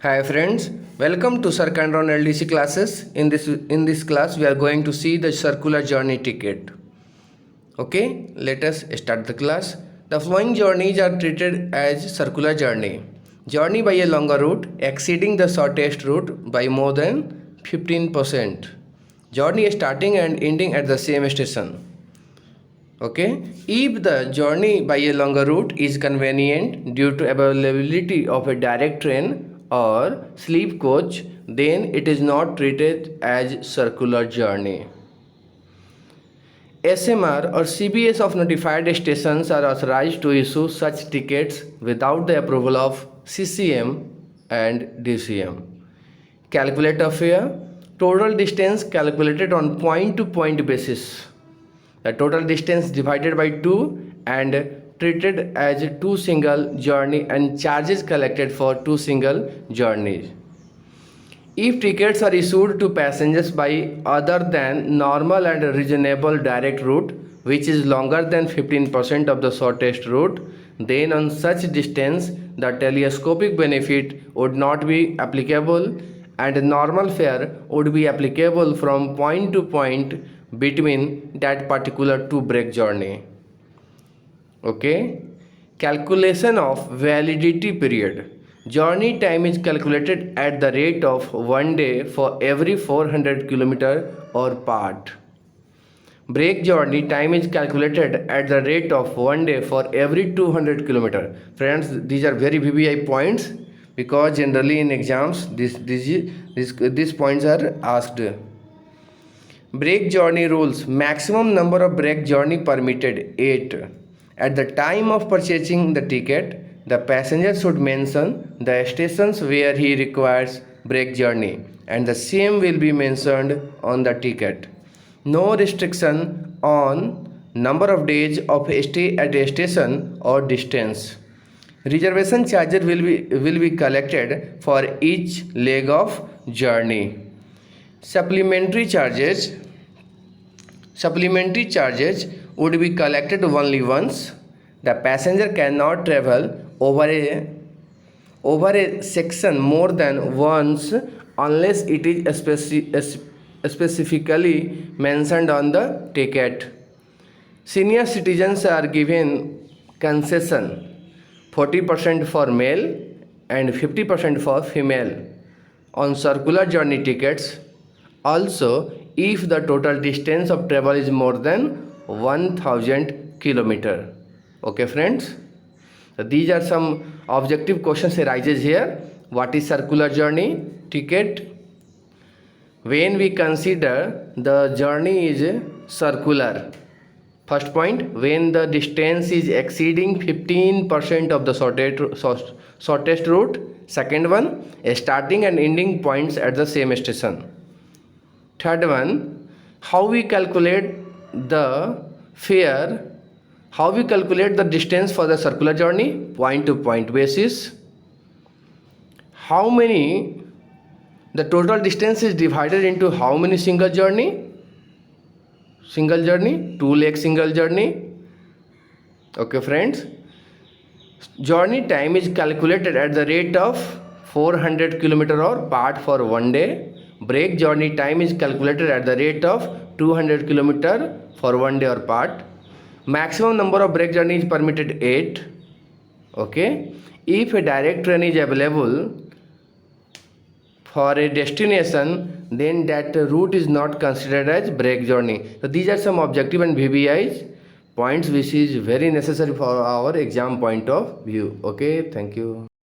Hi friends, welcome to Sir Candron LDC classes. In this class we are going to see the circular journey ticket. Okay, let us start the class. The following journeys are treated as circular journey. Journey by a longer route exceeding the shortest route by more than 15%. Journey starting and ending at the same station. Okay, if the journey by a longer route is convenient due to availability of a direct train or sleep coach, then it is not treated as circular journey. SMR or CBS of notified stations are authorized to issue such tickets without the approval of CCM and DCM. Calculator fare, total distance calculated on point-to-point basis. The total distance divided by 2 and treated as 2 single journey and charges collected for 2 single journeys. If tickets are issued to passengers by other than normal and reasonable direct route, which is longer than 15% of the shortest route, then on such distance the telescopic benefit would not be applicable and normal fare would be applicable from point to point between that particular two break journey. Okay, calculation of validity period. Journey time is calculated at the rate of 1 day for every 400 km or part. Break journey time is calculated at the rate of 1 day for every 200 km. Friends, these are very VBI points because generally in exams these points are asked. Break journey rules. Maximum number of break journey permitted 8. At the time of purchasing the ticket, the passenger should mention the stations where he requires break journey and the same will be mentioned on the ticket. No restriction on number of days of stay at a station or distance. Reservation charges will be collected for each leg of journey. Supplementary charges would be collected only once. The passenger cannot travel over a section more than once unless it is specifically mentioned on the ticket. Senior citizens are given concession 40% for male and 50% for female on circular journey tickets. Also, if the total distance of travel is more than 1000 km. Okay friends, so these are some objective questions arises here. What is circular journey ticket? When we consider the journey is circular, first point, when the distance is exceeding 15% of the shortest route. Second one, starting and ending points at the same station. Third one, how we calculate the fare, how we calculate the distance for the circular journey, point to point basis. How many, the total distance is divided into how many single journey? 2 leg single journey. Okay friends, journey time is calculated at the rate of 400 km or part for 1 day. Break journey time is calculated at the rate of 200 km for 1 day or part. Maximum number of break journey is permitted 8. Okay, if a direct train is available for a destination, then that route is not considered as break journey. So these are some objective and VBI points which is very necessary for our exam point of view. Okay, thank you.